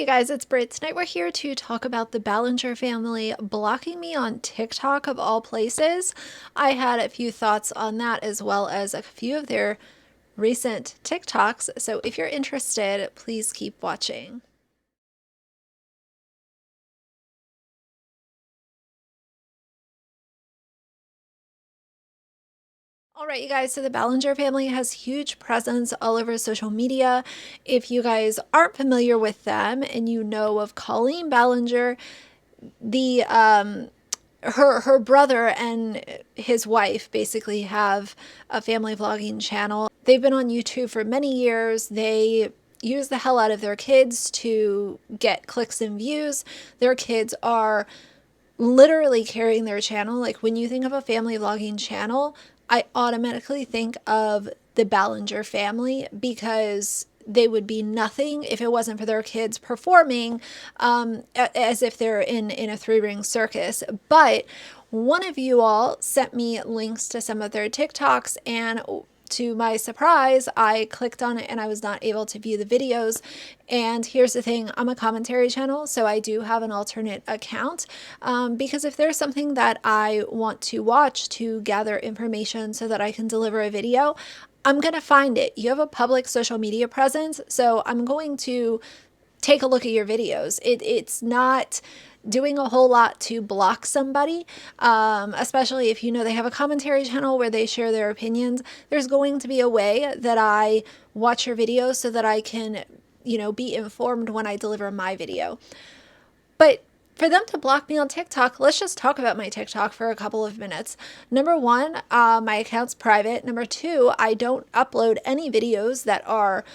Hey guys, it's Britt. Tonight we're here to talk about the Ballinger family blocking me on TikTok of all places. I had a few thoughts on that as well as a few of their recent TikToks. So if you're interested, please keep watching. All right, you guys, so the Ballinger family has huge presence all over social media. If you guys aren't familiar with them and you know of Colleen Ballinger, the her brother and his wife basically have a family vlogging channel. They've been on YouTube for many years. They use the hell out of their kids to get clicks and views. Their kids are literally carrying their channel. Like when you think of a family vlogging channel, I automatically think of the Ballinger family because they would be nothing if it wasn't for their kids performing as if they're in a three-ring circus. But one of you all sent me links to some of their TikToks, and to my surprise, I clicked on it and I was not able to view the videos. And here's the thing, I'm a commentary channel, so I do have an alternate account because if there's something that I want to watch to gather information so that I can deliver a video, I'm going to find it. You have a public social media presence, so I'm going to take a look at your videos. It's not doing a whole lot to block somebody, especially if you know they have a commentary channel where they share their opinions. There's going to be a way that I watch your videos so that I can, be informed when I deliver my video. But for them to block me on TikTok, let's just talk about my TikTok for a couple of minutes. Number one, my account's private. Number two, I don't upload any videos that are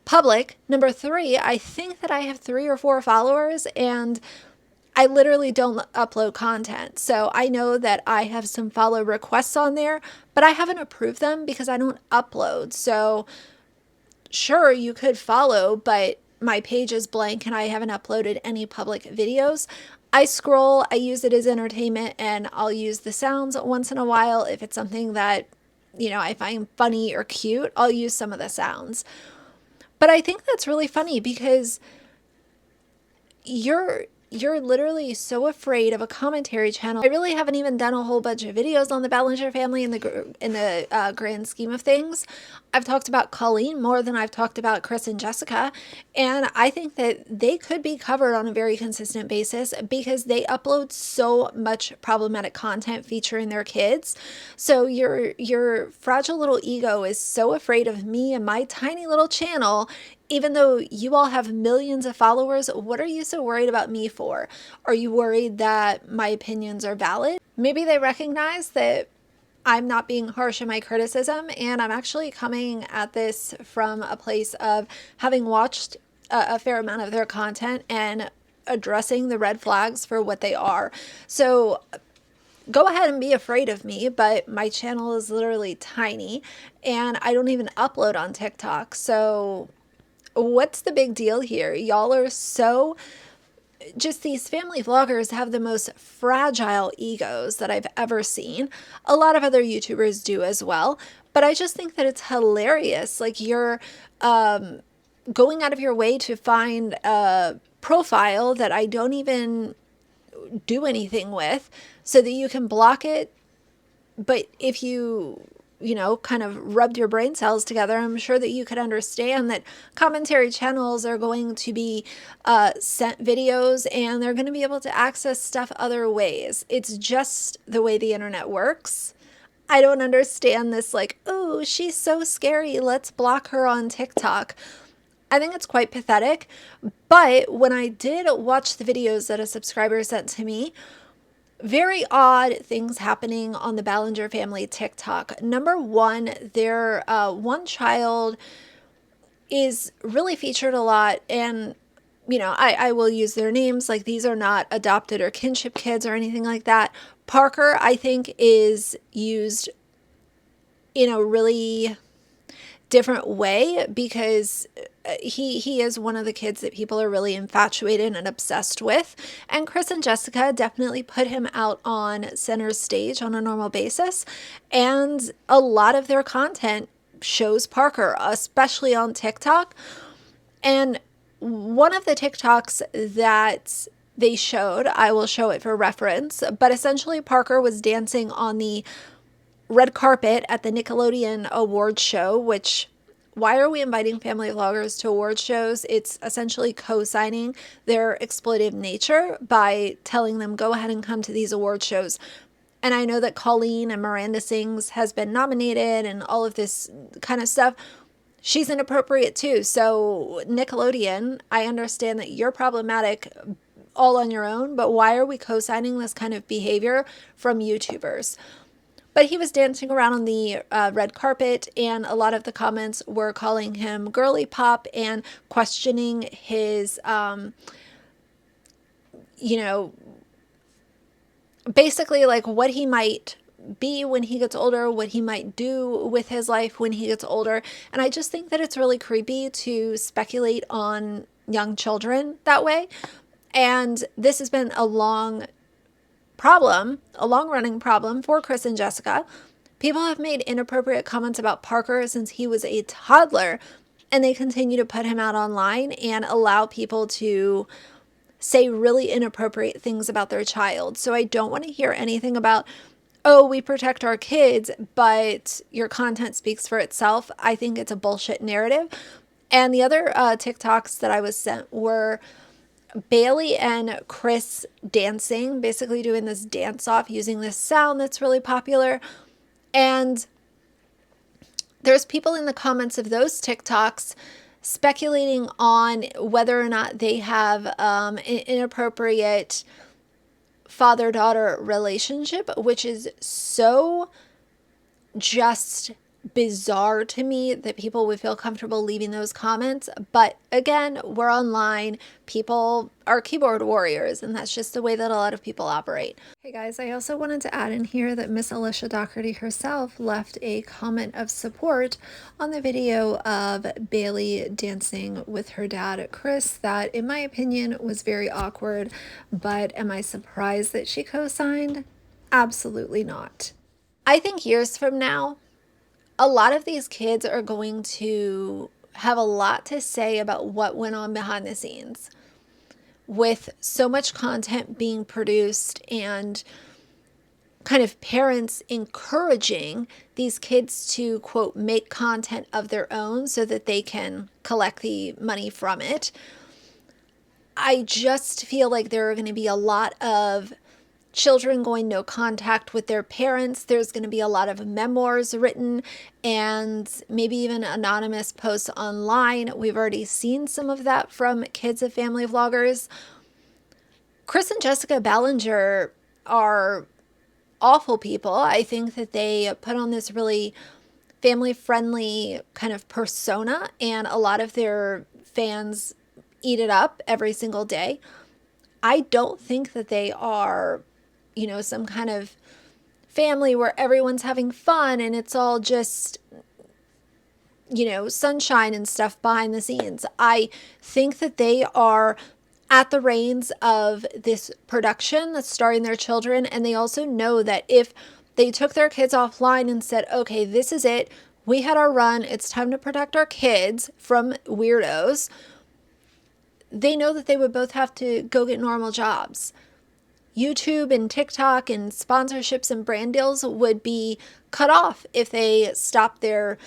public. Number three, I think that I have 3 or 4 followers and I literally don't upload content. So I know that I have some follow requests on there, but I haven't approved them because I don't upload. So sure, you could follow, but my page is blank and I haven't uploaded any public videos. I scroll, I use it as entertainment, and I'll use the sounds once in a while. If it's something that, I find funny or cute, I'll use some of the sounds. But I think that's really funny because you're literally so afraid of a commentary channel. I really haven't even done a whole bunch of videos on the Ballinger family in the grand scheme of things. I've talked about Colleen more than I've talked about Chris and Jessica, and I think that they could be covered on a very consistent basis because they upload so much problematic content featuring their kids. So your fragile little ego is so afraid of me and my tiny little channel. Even though you all have millions of followers, what are you so worried about me for? Are you worried that my opinions are valid? Maybe they recognize that I'm not being harsh in my criticism, and I'm actually coming at this from a place of having watched a fair amount of their content and addressing the red flags for what they are. So go ahead and be afraid of me, but my channel is literally tiny and I don't even upload on TikTok. So what's the big deal here? Y'all are so, just these family vloggers have the most fragile egos that I've ever seen. A lot of other YouTubers do as well, but I just think that it's hilarious. Like you're going out of your way to find a profile that I don't even do anything with so that you can block it. But if you kind of rubbed your brain cells together, I'm sure that you could understand that commentary channels are going to be sent videos and they're going to be able to access stuff other ways. It's just the way the internet works. I don't understand this like, oh, she's so scary, let's block her on TikTok. I think it's quite pathetic. But when I did watch the videos that a subscriber sent to me, very odd things happening on the Ballinger family TikTok. Number one, their one child is really featured a lot, and I will use their names. Like these are not adopted or kinship kids or anything like that. Parker, I think, is used in a really different way because he is one of the kids that people are really infatuated and obsessed with. And Chris and Jessica definitely put him out on center stage on a normal basis. And a lot of their content shows Parker, especially on TikTok. And one of the TikToks that they showed, I will show it for reference, but essentially Parker was dancing on the red carpet at the Nickelodeon awards show, which, why are we inviting family vloggers to award shows? It's essentially co-signing their exploitive nature by telling them, go ahead and come to these award shows. And I know that Colleen and Miranda Sings has been nominated and all of this kind of stuff. She's inappropriate too. So Nickelodeon, I understand that you're problematic all on your own, but why are we co-signing this kind of behavior from YouTubers? But he was dancing around on the red carpet, and a lot of the comments were calling him girly pop and questioning his, you know, basically like what he might be when he gets older, what he might do with his life when he gets older. And I just think that it's really creepy to speculate on young children that way. And this has been a long running problem for Chris and Jessica. People have made inappropriate comments about Parker since he was a toddler, and they continue to put him out online and allow people to say really inappropriate things about their child. So I don't want to hear anything about, oh, we protect our kids, but your content speaks for itself. I think it's a bullshit narrative. And the other TikToks that I was sent were Bailey and Chris dancing, basically doing this dance off using this sound that's really popular. And there's people in the comments of those TikToks speculating on whether or not they have an inappropriate father-daughter relationship, which is so just bizarre to me that people would feel comfortable leaving those comments. But again, we're online. People are keyboard warriors, and that's just the way that a lot of people operate. Hey guys, I also wanted to add in here that Miss Alicia Doherty herself left a comment of support on the video of Bailey dancing with her dad, Chris, that in my opinion was very awkward. But am I surprised that she co-signed? Absolutely not. I think years from now, a lot of these kids are going to have a lot to say about what went on behind the scenes. With so much content being produced and kind of parents encouraging these kids to, quote, make content of their own so that they can collect the money from it, I just feel like there are going to be a lot of children going no contact with their parents. There's going to be a lot of memoirs written and maybe even anonymous posts online. We've already seen some of that from kids of family vloggers. Chris and Jessica Ballinger are awful people. I think that they put on this really family-friendly kind of persona, and a lot of their fans eat it up every single day. I don't think that they are, you know, some kind of family where everyone's having fun and it's all just, you know, sunshine and stuff behind the scenes. I think that they are at the reins of this production that's starring their children, and they also know that if they took their kids offline and said, okay, this is it, we had our run, it's time to protect our kids from weirdos, they know that they would both have to go get normal jobs. YouTube and TikTok and sponsorships and brand deals would be cut off if they stopped their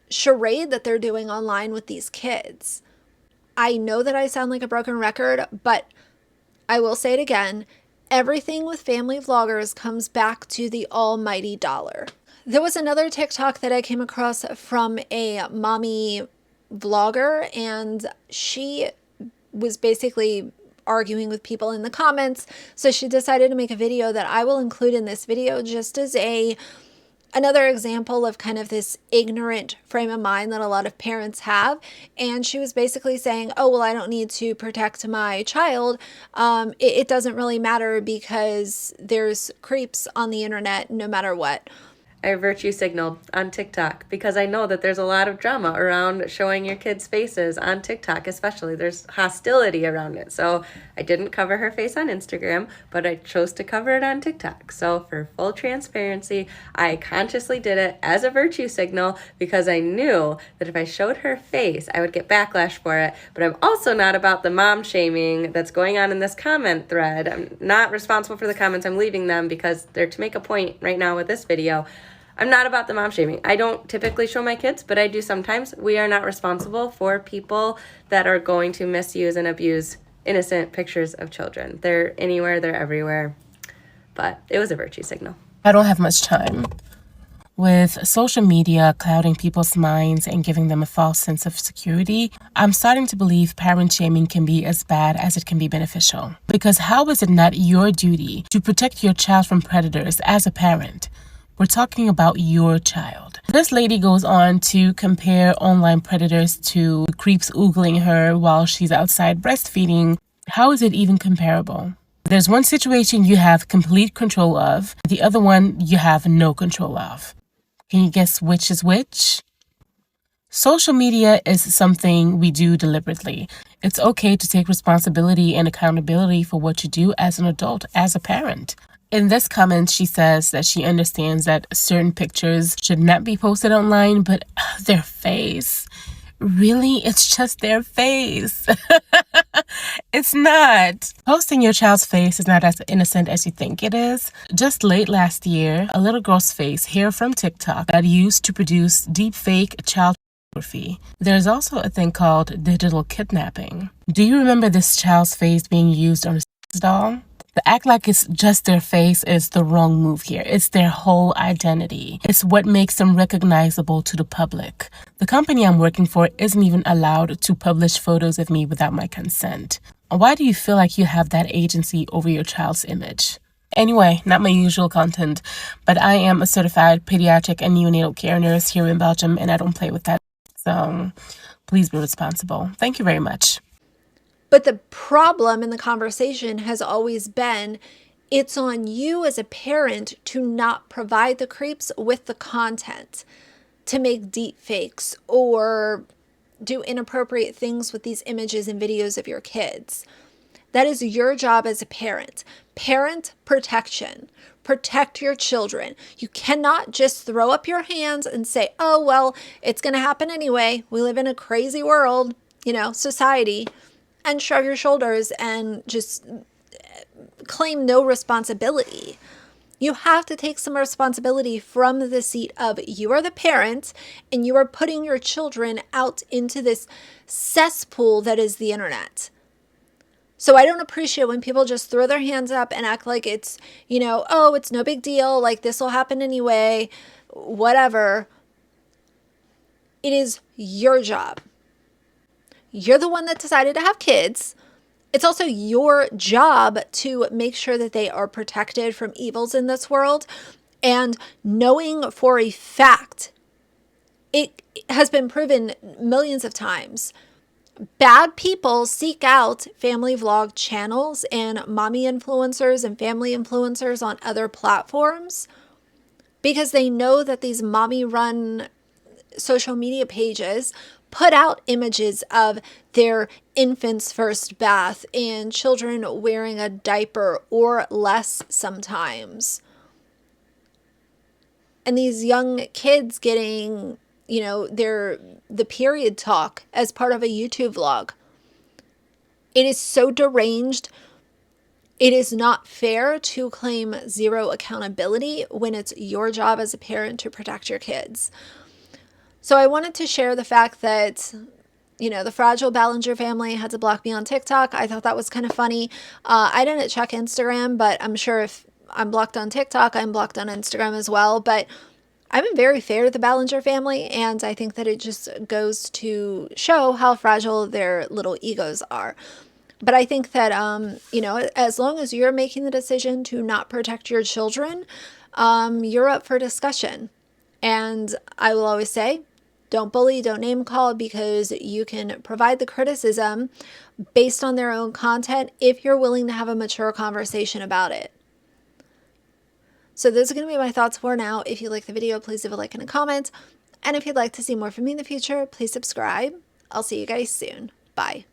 charade that they're doing online with these kids. I know that I sound like a broken record, but I will say it again. Everything with family vloggers comes back to the almighty dollar. There was another TikTok that I came across from a mommy vlogger, and she was basically arguing with people in the comments. So she decided to make a video that I will include in this video just as another example of kind of this ignorant frame of mind that a lot of parents have. And she was basically saying, oh, well, I don't need to protect my child. It doesn't really matter because there's creeps on the internet no matter what. I virtue signaled on TikTok because I know that there's a lot of drama around showing your kids' faces on TikTok, especially. There's hostility around it. So I didn't cover her face on Instagram, but I chose to cover it on TikTok. So for full transparency, I consciously did it as a virtue signal because I knew that if I showed her face, I would get backlash for it. But I'm also not about the mom shaming that's going on in this comment thread. I'm not responsible for the comments. I'm leaving them because they're to make a point right now with this video. I'm not about the mom shaming. I don't typically show my kids, but I do sometimes. We are not responsible for people that are going to misuse and abuse innocent pictures of children. They're anywhere, they're everywhere. But it was a virtue signal. I don't have much time. With social media clouding people's minds and giving them a false sense of security, I'm starting to believe parent shaming can be as bad as it can be beneficial. Because how is it not your duty to protect your child from predators as a parent? We're talking about your child. This lady goes on to compare online predators to creeps oogling her while she's outside breastfeeding. How is it even comparable? There's one situation you have complete control of, the other one you have no control of. Can you guess which is which? Social media is something we do deliberately. It's okay to take responsibility and accountability for what you do as an adult, as a parent. In this comment, she says that she understands that certain pictures should not be posted online, but their face. Really? It's just their face. It's not. Posting your child's face is not as innocent as you think it is. Just late last year, a little girl's face here from TikTok got used to produce deepfake child pornography. There's also a thing called digital kidnapping. Do you remember this child's face being used on a sex doll? To act like it's just their face is the wrong move here. It's their whole identity. It's what makes them recognizable to the public. The company I'm working for isn't even allowed to publish photos of me without my consent. Why do you feel like you have that agency over your child's image? Anyway, not my usual content, but I am a certified pediatric and neonatal care nurse here in Belgium, and I don't play with that. So please be responsible. Thank you very much. But the problem in the conversation has always been, it's on you as a parent to not provide the creeps with the content to make deep fakes or do inappropriate things with these images and videos of your kids. That is your job as a parent. Parent protection. Protect your children. You cannot just throw up your hands and say, oh, well, it's going to happen anyway. We live in a crazy world, society. And shrug your shoulders and just claim no responsibility. You have to take some responsibility from the seat of you are the parent and you are putting your children out into this cesspool that is the internet. So I don't appreciate when people just throw their hands up and act like it's, oh, it's no big deal. Like this will happen anyway, whatever. It is your job. You're the one that decided to have kids. It's also your job to make sure that they are protected from evils in this world. And knowing for a fact, it has been proven millions of times, bad people seek out family vlog channels and mommy influencers and family influencers on other platforms because they know that these mommy-run social media pages put out images of their infant's first bath and children wearing a diaper or less sometimes. And these young kids getting, the period talk as part of a YouTube vlog. It is so deranged. It is not fair to claim zero accountability when it's your job as a parent to protect your kids. So I wanted to share the fact that, the fragile Ballinger family had to block me on TikTok. I thought that was kind of funny. I didn't check Instagram, but I'm sure if I'm blocked on TikTok, I'm blocked on Instagram as well. But I've been very fair to the Ballinger family, and I think that it just goes to show how fragile their little egos are. But I think that, as long as you're making the decision to not protect your children, you're up for discussion. And I will always say, don't bully, don't name call, because you can provide the criticism based on their own content if you're willing to have a mature conversation about it. So those are going to be my thoughts for now. If you like the video, please leave a like and a comment. And if you'd like to see more from me in the future, please subscribe. I'll see you guys soon. Bye.